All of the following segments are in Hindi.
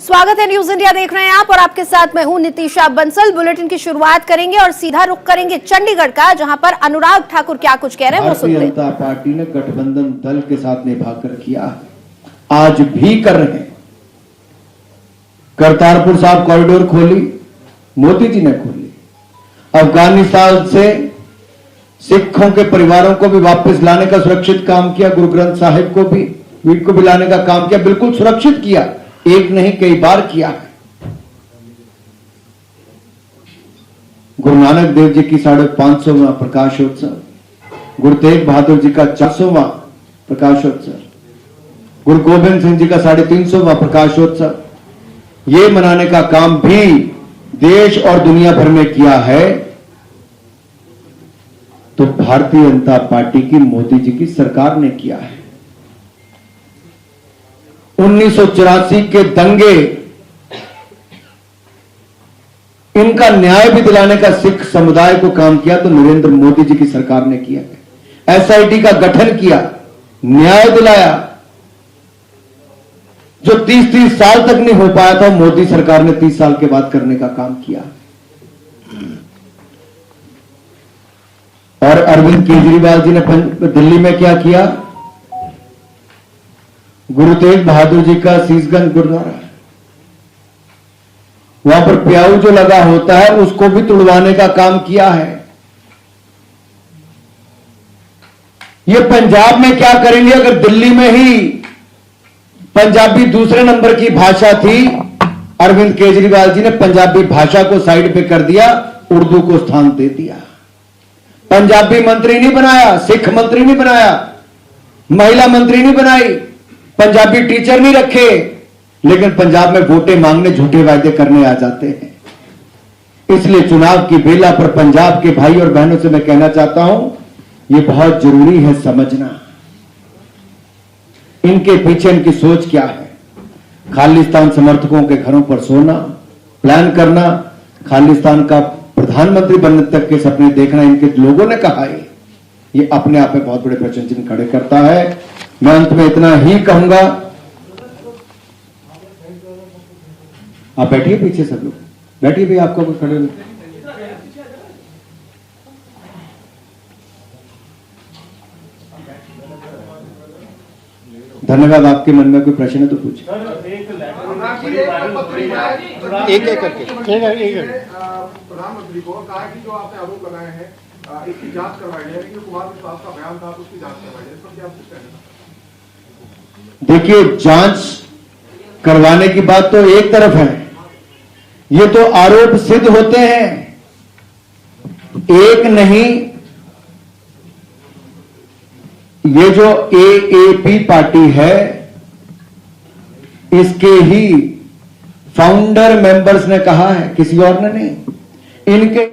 स्वागत है, न्यूज इंडिया देख रहे हैं आप और आपके साथ मैं हूं नितिशा बंसल। बुलेटिन की शुरुआत करेंगे और सीधा रुख करेंगे चंडीगढ़ का, जहां पर अनुराग ठाकुर क्या कुछ कह रहे हैं वो सुनते हैं। भारतीय जनता पार्टी ने गठबंधन दल के साथ निभाकर किया, आज भी कर रहे हैं। करतारपुर साहब कॉरिडोर खोली, मोदी जी ने खोली। अफगानिस्तान से सिखों के परिवारों को भी वापस लाने का सुरक्षित काम किया। गुरु ग्रंथ साहिब को भी लाने का काम किया, बिल्कुल सुरक्षित किया, एक नहीं कई बार किया है। गुरु नानक देव जी की 550वां प्रकाशोत्सव, गुरु तेग बहादुर जी का 400वां प्रकाशोत्सव, गुरु गोविंद सिंह जी का 350वां प्रकाशोत्सव, ये मनाने का काम भी देश और दुनिया भर में किया है। तो भारतीय जनता पार्टी की, मोदी जी की सरकार ने किया है। 1984 के दंगे, इनका न्याय भी दिलाने का सिख समुदाय को काम किया तो नरेंद्र मोदी जी की सरकार ने किया है। एसआईटी का गठन किया, न्याय दिलाया, जो 30-30 साल तक नहीं हो पाया था, मोदी सरकार ने 30 साल के बाद करने का काम किया। और अरविंद केजरीवाल जी ने दिल्ली में क्या किया? गुरु तेग बहादुर जी का शीशगंज गुरुद्वारा, वहां पर प्याऊ जो लगा होता है उसको भी तुड़वाने का काम किया है। ये पंजाब में क्या करेंगे? अगर दिल्ली में ही पंजाबी दूसरे नंबर की भाषा थी, अरविंद केजरीवाल जी ने पंजाबी भाषा को साइड पे कर दिया, उर्दू को स्थान दे दिया। पंजाबी मंत्री नहीं बनाया, सिख मंत्री नहीं बनाया, महिला मंत्री नहीं बनाई, पंजाबी टीचर नहीं रखे, लेकिन पंजाब में वोटें मांगने, झूठे वायदे करने आ जाते हैं। इसलिए चुनाव की बेला पर पंजाब के भाई और बहनों से मैं कहना चाहता हूं, यह बहुत जरूरी है समझना, इनके पीछे इनकी सोच क्या है। खालिस्तान समर्थकों के घरों पर सोना, प्लान करना, खालिस्तान का प्रधानमंत्री बनने तक के सपने देखना, इनके लोगों ने कहा है। ये अपने आप में बहुत बड़े प्रश्न चिन्ह खड़े करता है। मैं अंत में इतना ही कहूंगा, आप बैठिए, पीछे सब लोग बैठिए भी, आपको भी खड़े। धन्यवाद। आपके मन में कोई प्रश्न है तो पूछिए। एक एक करके प्रधानमंत्री को कहा कि जो आपने आरोप लगाए हैं इसकी जांच करवाई जाए, लेकिन कुमार विश्वास का बयान था तो उसकी जांच करवाई जाए, इस पर क्या आप कुछ कहना? देखिए, जांच करवाने की बात तो एक तरफ है, ये तो आरोप सिद्ध होते हैं, एक नहीं। ये जो एएपी पार्टी है, इसके ही फाउंडर मेंबर्स ने कहा है, किसी और ने नहीं। इनके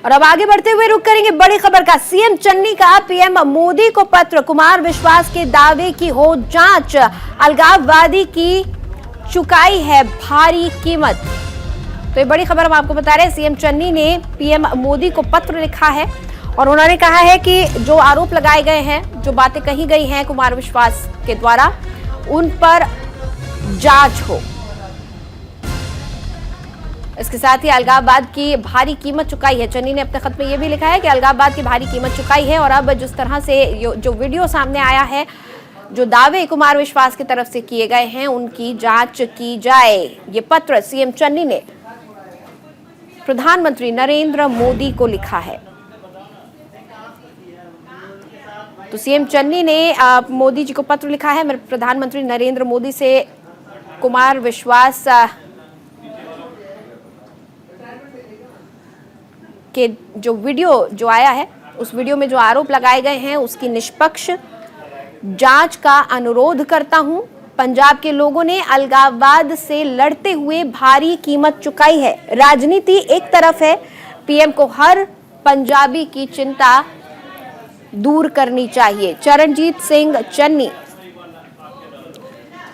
और अब आगे बढ़ते हुए रुक करेंगे बड़ी खबर का। सीएम चन्नी का पीएम मोदी को पत्र, कुमार विश्वास के दावे की हो जांच, अलगाववादी की चुकाई है भारी कीमत। तो ये बड़ी खबर हम आपको बता रहे हैं। सीएम चन्नी ने पीएम मोदी को पत्र लिखा है और उन्होंने कहा है कि जो आरोप लगाए गए हैं, जो बातें कही गई हैं कुमार विश्वास के द्वारा, उन पर जांच हो। इसके साथ ही अलगाववाद की भारी कीमत चुकाई है। चन्नी ने अपने खत में यह भी लिखा है कि अलगाववाद की भारी कीमत चुकाई है। और अब जिस तरह से जो वीडियो सामने आया है, जो दावे कुमार विश्वास की तरफ से किए गए हैं, उनकी जांच की जाए। ये पत्र सीएम चन्नी ने प्रधानमंत्री नरेंद्र मोदी को लिखा है। तो सीएम चन्नी ने मोदी जी को पत्र लिखा है। प्रधानमंत्री नरेंद्र मोदी से कुमार विश्वास के जो वीडियो जो आया है, उस वीडियो में जो आरोप लगाए गए हैं, उसकी निष्पक्ष जांच का अनुरोध करता हूं। पंजाब के लोगों ने अलगाववाद से लड़ते हुए भारी कीमत चुकाई है। राजनीति एक तरफ है, पीएम को हर पंजाबी की चिंता दूर करनी चाहिए। चरणजीत सिंह चन्नी।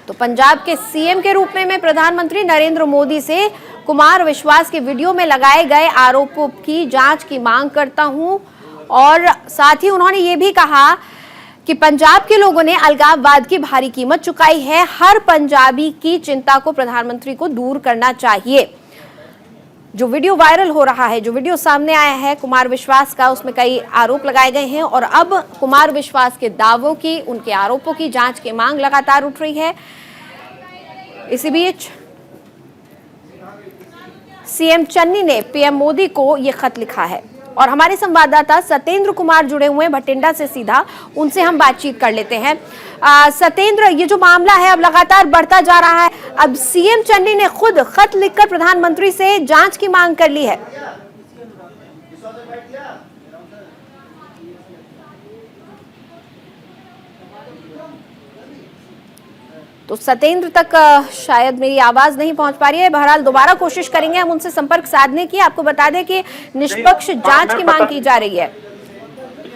तो पंजाब के सीएम के रूप में मैं प्रधानमंत्री नरेंद्र मोदी से कुमार विश्वास के वीडियो में लगाए गए आरोपों की जांच की मांग करता हूं। और साथ ही उन्होंने ये भी कहा कि पंजाब के लोगों ने अलगाववाद की भारी कीमत चुकाई है। हर पंजाबी की चिंता को प्रधानमंत्री को दूर करना चाहिए। जो वीडियो वायरल हो रहा है, जो वीडियो सामने आया है कुमार विश्वास का, उसमें कई आरोप लगाए गए हैं और अब कुमार विश्वास के दावों की, उनके आरोपों की जांच की मांग लगातार उठ रही है। इसी बीच सीएम चन्नी ने पीएम मोदी को यह खत लिखा है और हमारे संवाददाता सत्येंद्र कुमार जुड़े हुए हैं भटिंडा से सीधा, उनसे हम बातचीत कर लेते हैं। सत्येंद्र, ये जो मामला है अब लगातार बढ़ता जा रहा है। अब सीएम चन्नी ने खुद खत लिखकर प्रधानमंत्री से जांच की मांग कर ली है। तो सत्येंद्र तक शायद मेरी आवाज नहीं पहुंच पा रही है। बहरहाल दोबारा कोशिश करेंगे हम उनसे संपर्क साधने की। आपको बता दें कि निष्पक्ष जांच की मांग की जा रही है।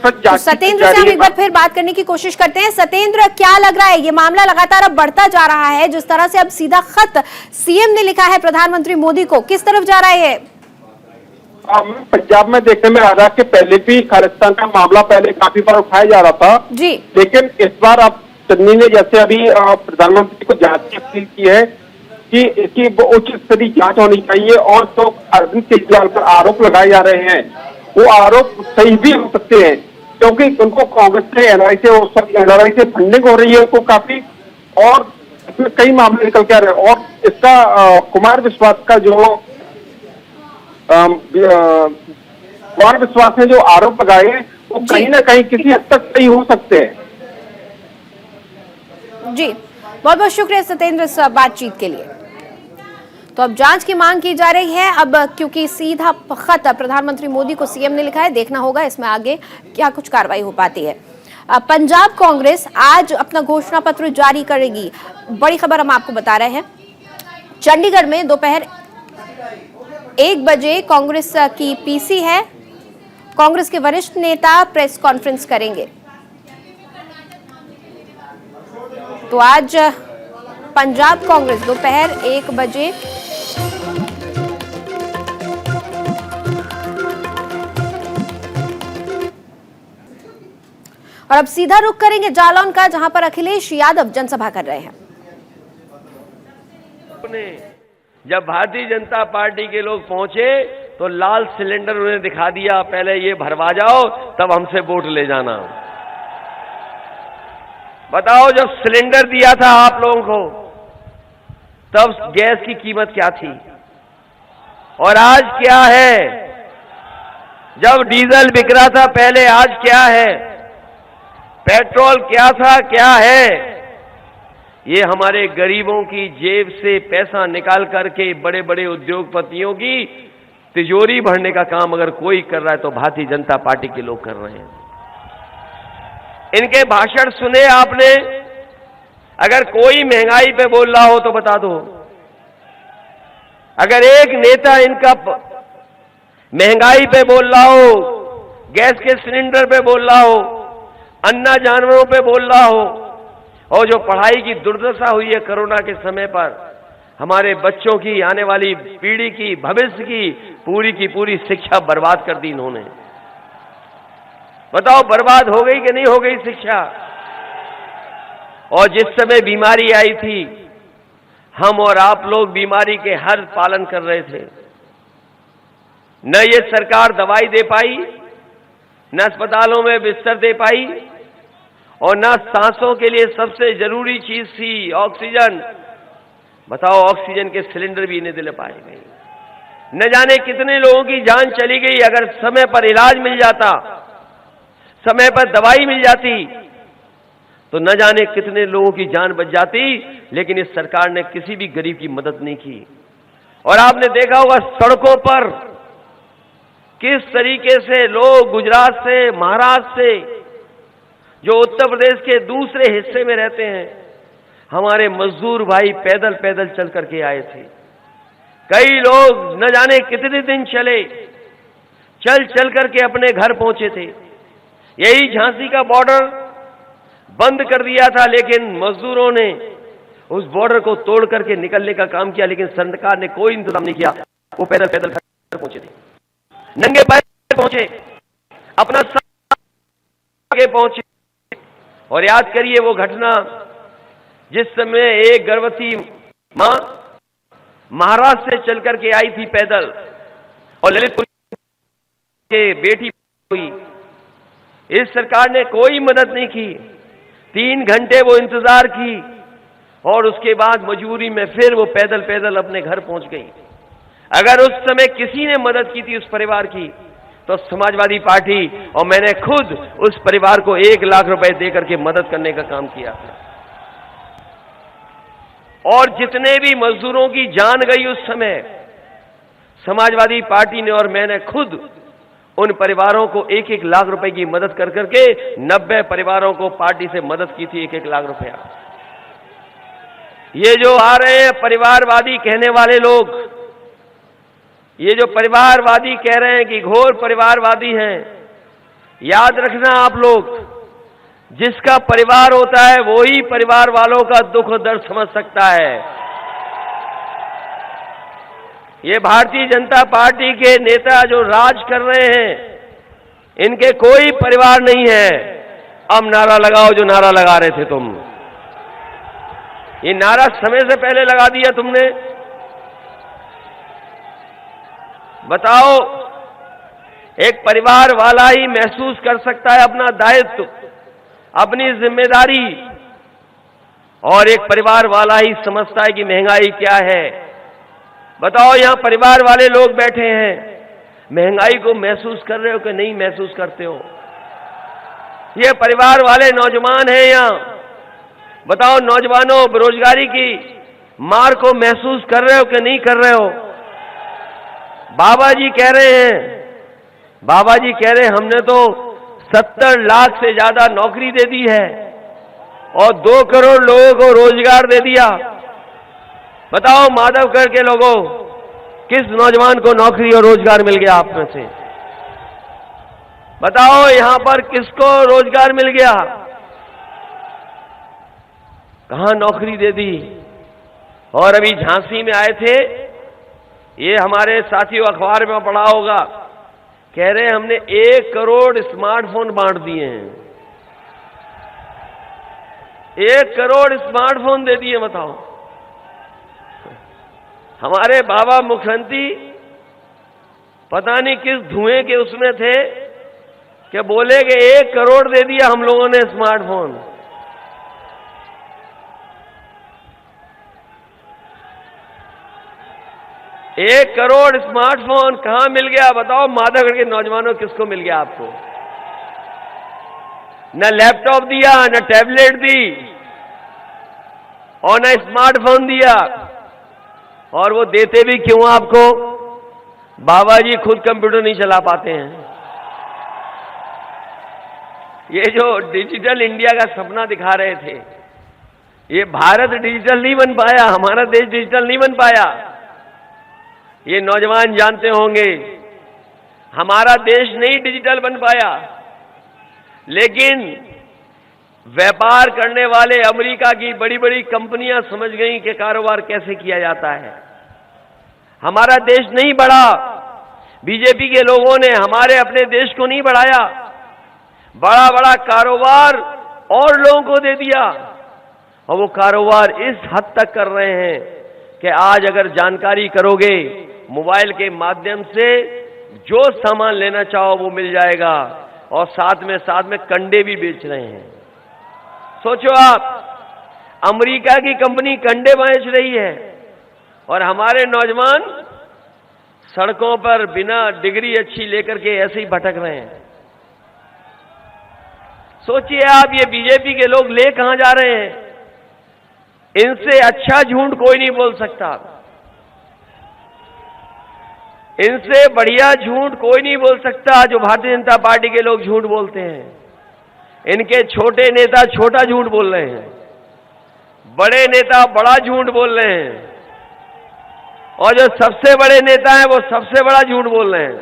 तो सत्येंद्र से हम एक बार फिर बात करने की कोशिश करते हैं। सत्येंद्र, क्या लग रहा है, ये मामला लगातार अब बढ़ता जा रहा है, जिस तरह से अब सीधा खत सीएम ने लिखा है प्रधानमंत्री मोदी को, किस तरफ जा रहा है? पंजाब में देखने में आ रहा है कि पहले भी खालिस्तान का मामला पहले काफी बार उठाया जा रहा था जी, लेकिन इस बार अब चन्नी ने जैसे अभी प्रधानमंत्री को जांच की अपील की है कि इसकी उच्च स्तरीय जांच होनी चाहिए और जो अरविंद केजरीवाल पर आरोप लगाए जा रहे हैं वो आरोप सही भी हो सकते हैं, क्योंकि उनको कांग्रेस से एनआरआई से फंडिंग हो रही है उनको काफी, और इसमें कई मामले निकल के आ रहे हैं। और इसका कुमार विश्वास का जो कुमार विश्वास ने जो आरोप लगाए वो कहीं ना कहीं किसी हद तक सही हो सकते हैं। जी, बहुत बहुत शुक्रिया सत्येंद्र इस बातचीत के लिए। तो अब जांच की मांग की जा रही है। अब क्योंकि सीधा खत प्रधानमंत्री मोदी को सीएम ने लिखा है, देखना होगा इसमें आगे क्या कुछ कार्रवाई हो पाती है। पंजाब कांग्रेस आज अपना घोषणा पत्र जारी करेगी। बड़ी खबर हम आपको बता रहे हैं। चंडीगढ़ में दोपहर 1 बजे कांग्रेस की पीसी है। कांग्रेस के वरिष्ठ नेता प्रेस कॉन्फ्रेंस करेंगे। तो आज पंजाब कांग्रेस दोपहर 1 बजे और अब सीधा रुख करेंगे जालौन का, जहां पर अखिलेश यादव जनसभा कर रहे हैं। जब भारतीय जनता पार्टी के लोग पहुंचे तो लाल सिलेंडर उन्हें दिखा दिया, पहले ये भरवा जाओ तब हमसे वोट ले जाना। बताओ, जब सिलेंडर दिया था आप लोगों को तब गैस की कीमत क्या थी और आज क्या है? जब डीजल बिक रहा था पहले, आज क्या है? पेट्रोल क्या था, क्या है? ये हमारे गरीबों की जेब से पैसा निकाल करके बड़े बड़े उद्योगपतियों की तिजोरी भरने का काम अगर कोई कर रहा है तो भारतीय जनता पार्टी के लोग कर रहे हैं। इनके भाषण सुने आपने? अगर कोई महंगाई पे बोल रहा हो तो बता दो। अगर एक नेता इनका महंगाई पे बोल रहा हो, गैस के सिलेंडर पे बोल रहा हो, अन्ना जानवरों पे बोल रहा हो, और जो पढ़ाई की दुर्दशा हुई है कोरोना के समय पर, हमारे बच्चों की, आने वाली पीढ़ी की, भविष्य की पूरी शिक्षा बर्बाद कर दी इन्होंने। बताओ, बर्बाद हो गई कि नहीं हो गई शिक्षा? और जिस समय बीमारी आई थी, हम और आप लोग बीमारी के हर पालन कर रहे थे। न ये सरकार दवाई दे पाई, न अस्पतालों में बिस्तर दे पाई, और न सांसों के लिए सबसे जरूरी चीज थी ऑक्सीजन। बताओ, ऑक्सीजन के सिलेंडर भी इन्हें दिल पाए गए। न जाने कितने लोगों की जान चली गई। अगर समय पर इलाज मिल जाता, समय पर दवाई मिल जाती, तो न जाने कितने लोगों की जान बच जाती। लेकिन इस सरकार ने किसी भी गरीब की मदद नहीं की। और आपने देखा होगा सड़कों पर किस तरीके से लोग गुजरात से, महाराष्ट्र से, जो उत्तर प्रदेश के दूसरे हिस्से में रहते हैं, हमारे मजदूर भाई पैदल पैदल चल करके आए थे। कई लोग न जाने कितने दिन चले, चल चल करके अपने घर पहुंचे थे। यही झांसी का बॉर्डर बंद कर दिया था, लेकिन मजदूरों ने उस बॉर्डर को तोड़ करके निकलने का काम किया, लेकिन सरकार ने कोई इंतजाम नहीं किया। वो पैदल पैदल घर पहुंचे थे, नंगे पैर पहुंचे, अपना आगे पहुंचे, और याद करिए वो घटना जिस समय एक गर्भवती मां महाराष्ट्र से चल करके आई थी पैदल और ललितपुर के बेटी हुई। इस सरकार ने कोई मदद नहीं की, 3 घंटे वो इंतजार की और उसके बाद मजबूरी में फिर वो पैदल पैदल अपने घर पहुंच गई। अगर उस समय किसी ने मदद की थी उस परिवार की तो समाजवादी पार्टी, और मैंने खुद उस परिवार को 1 लाख रुपए देकर के मदद करने का काम किया। और जितने भी मजदूरों की जान गई उस समय, समाजवादी पार्टी ने और मैंने खुद उन परिवारों को 1-1 लाख रुपए की मदद कर करके 90 परिवारों को पार्टी से मदद की थी 1-1 लाख रुपया। ये जो आ रहे हैं परिवारवादी कहने वाले लोग, ये जो परिवारवादी कह रहे हैं कि घोर परिवारवादी हैं, याद रखना आप लोग, जिसका परिवार होता है वो ही परिवार वालों का दुख और दर्द समझ सकता है। ये भारतीय जनता पार्टी के नेता जो राज कर रहे हैं, इनके कोई परिवार नहीं है। अब नारा लगाओ जो नारा लगा रहे थे तुम, ये नारा समय से पहले लगा दिया तुमने। बताओ, एक परिवार वाला ही महसूस कर सकता है अपना दायित्व, अपनी जिम्मेदारी, और एक परिवार वाला ही समझता है कि महंगाई क्या है। बताओ, यहां परिवार वाले लोग बैठे हैं, महंगाई को महसूस कर रहे हो कि नहीं महसूस करते हो? ये परिवार वाले नौजवान हैं यहां, बताओ नौजवानों, बेरोजगारी की मार को महसूस कर रहे हो कि नहीं कर रहे हो? बाबा जी कह रहे हैं, बाबा जी कह रहे हैं हमने तो 70 लाख से ज्यादा नौकरी दे दी है और 2 करोड़ लोगों को रोजगार दे दिया। बताओ माधवगढ़ के लोगों, किस नौजवान को नौकरी और रोजगार मिल गया आप में से? बताओ यहां पर किसको रोजगार मिल गया? कहां नौकरी दे दी? और अभी झांसी में आए थे, ये हमारे साथियों अखबार में पढ़ा होगा, कह रहे हैं हमने 1 करोड़ स्मार्टफोन बांट दिए हैं। 1 करोड़ स्मार्टफोन दे दिए। बताओ, हमारे बाबा मुख्यमंत्री पता नहीं किस धुएं के उसमें थे कि बोले कि 1 करोड़ दे दिया हम लोगों ने स्मार्टफोन। एक करोड़ स्मार्टफोन कहां मिल गया? बताओ माधवगढ़ के नौजवानों, किसको मिल गया आपको? न लैपटॉप दिया, न टैबलेट दी और न स्मार्टफोन दिया। और वो देते भी क्यों आपको? बाबा जी खुद कंप्यूटर नहीं चला पाते हैं। ये जो डिजिटल इंडिया का सपना दिखा रहे थे, ये भारत डिजिटल नहीं बन पाया, हमारा देश डिजिटल नहीं बन पाया। ये नौजवान जानते होंगे, हमारा देश नहीं डिजिटल बन पाया। लेकिन व्यापार करने वाले अमेरिका की बड़ी बड़ी कंपनियां समझ गई कि कारोबार कैसे किया जाता है। हमारा देश नहीं बढ़ा, बीजेपी के लोगों ने हमारे अपने देश को नहीं बढ़ाया, बड़ा बड़ा कारोबार और लोगों को दे दिया। और वो कारोबार इस हद तक कर रहे हैं कि आज अगर जानकारी करोगे मोबाइल के माध्यम से, जो सामान लेना चाहो वो मिल जाएगा। और साथ में कंडे भी बेच रहे हैं। सोचो आप, अमेरिका की कंपनी कंडे बेच रही है और हमारे नौजवान सड़कों पर बिना डिग्री अच्छी लेकर के ऐसे ही भटक रहे हैं। सोचिए आप, ये बीजेपी के लोग ले कहां जा रहे हैं? इनसे अच्छा झूठ कोई नहीं बोल सकता, इनसे बढ़िया झूठ कोई नहीं बोल सकता जो भारतीय जनता पार्टी के लोग झूठ बोलते हैं। इनके छोटे नेता छोटा झूठ बोल रहे हैं, बड़े नेता बड़ा झूठ बोल रहे हैं, और जो सबसे बड़े नेता हैं वो सबसे बड़ा झूठ बोल रहे हैं।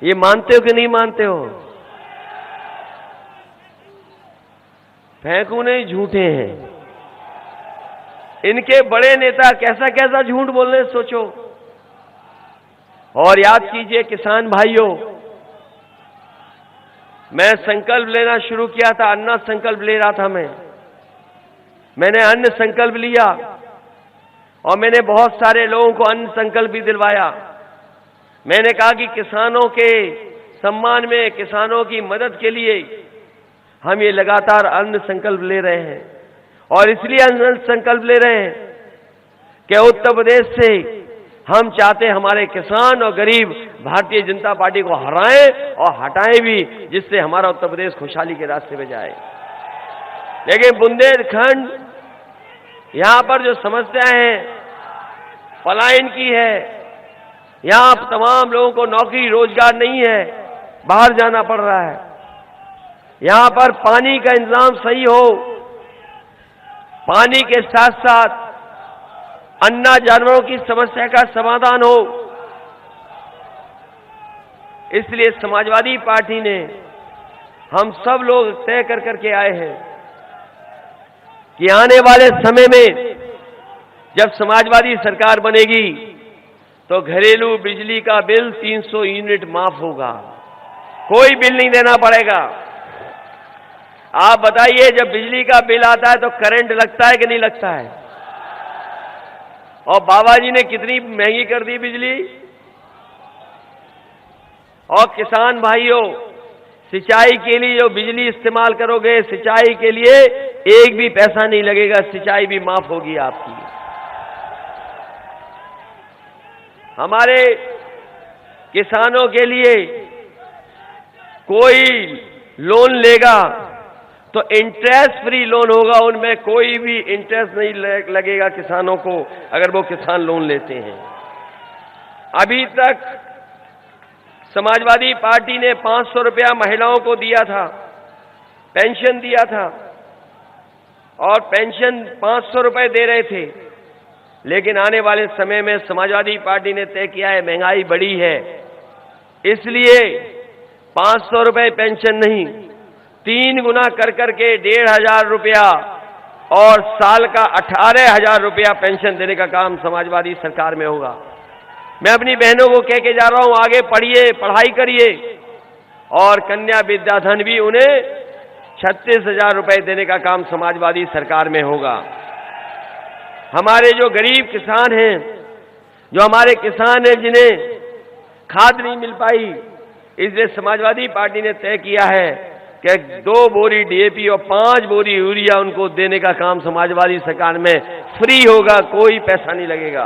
ये मानते हो कि नहीं मानते हो? फेंकू नहीं, झूठे हैं। इनके बड़े नेता कैसा कैसा झूठ बोल रहे हैं, सोचो। और याद कीजिए किसान भाइयों, मैं संकल्प लेना शुरू किया था, अन्न संकल्प ले रहा था मैंने अन्न संकल्प लिया और मैंने बहुत सारे लोगों को अन्न संकल्प भी दिलवाया। मैंने कहा कि किसानों के सम्मान में, किसानों की मदद के लिए हम ये लगातार अन्न संकल्प ले रहे हैं और इसलिए अन्न संकल्प ले रहे हैं कि उत्तर प्रदेश से हम चाहते हैं हमारे किसान और गरीब भारतीय जनता पार्टी को हराएं और हटाएं भी, जिससे हमारा उत्तर प्रदेश खुशहाली के रास्ते पे जाए। लेकिन बुंदेलखंड यहां पर जो समस्याएं हैं पलायन की है, यहां तमाम लोगों को नौकरी रोजगार नहीं है, बाहर जाना पड़ रहा है। यहां पर पानी का इंतजाम सही हो, पानी के साथ साथ अन्ना जानवरों की समस्या का समाधान हो। इसलिए समाजवादी पार्टी ने, हम सब लोग तय कर करके आए हैं कि आने वाले समय में जब समाजवादी सरकार बनेगी तो घरेलू बिजली का बिल 300 यूनिट माफ होगा, कोई बिल नहीं देना पड़ेगा। आप बताइए, जब बिजली का बिल आता है तो करंट लगता है कि नहीं लगता है? और बाबा जी ने कितनी महंगी कर दी बिजली। और किसान भाइयों, सिंचाई के लिए जो बिजली इस्तेमाल करोगे, सिंचाई के लिए एक भी पैसा नहीं लगेगा, सिंचाई भी माफ होगी आपकी। हमारे किसानों के लिए कोई लोन लेगा तो इंटरेस्ट फ्री लोन होगा, उनमें कोई भी इंटरेस्ट नहीं लगेगा किसानों को अगर वो किसान लोन लेते हैं। अभी तक समाजवादी पार्टी ने 500 रुपया महिलाओं को दिया था, पेंशन दिया था और पेंशन 500 रुपए दे रहे थे। लेकिन आने वाले समय में समाजवादी पार्टी ने तय किया है, महंगाई बढ़ी है, इसलिए 500 रुपए पेंशन नहीं, 3 गुना कर करके 1500 रुपया और साल का 18,000 रुपया पेंशन देने का काम समाजवादी सरकार में होगा। मैं अपनी बहनों को कह के जा रहा हूं, आगे पढ़िए, पढ़ाई करिए और कन्या विद्याधन भी उन्हें 36,000 रुपए देने का काम समाजवादी सरकार में होगा। हमारे जो गरीब किसान हैं, जो हमारे किसान हैं जिन्हें खाद नहीं मिल पाई, इसलिए समाजवादी पार्टी ने तय किया है कि 2 बोरी डीएपी और 5 बोरी यूरिया उनको देने का काम समाजवादी सरकार में फ्री होगा, कोई पैसा नहीं लगेगा।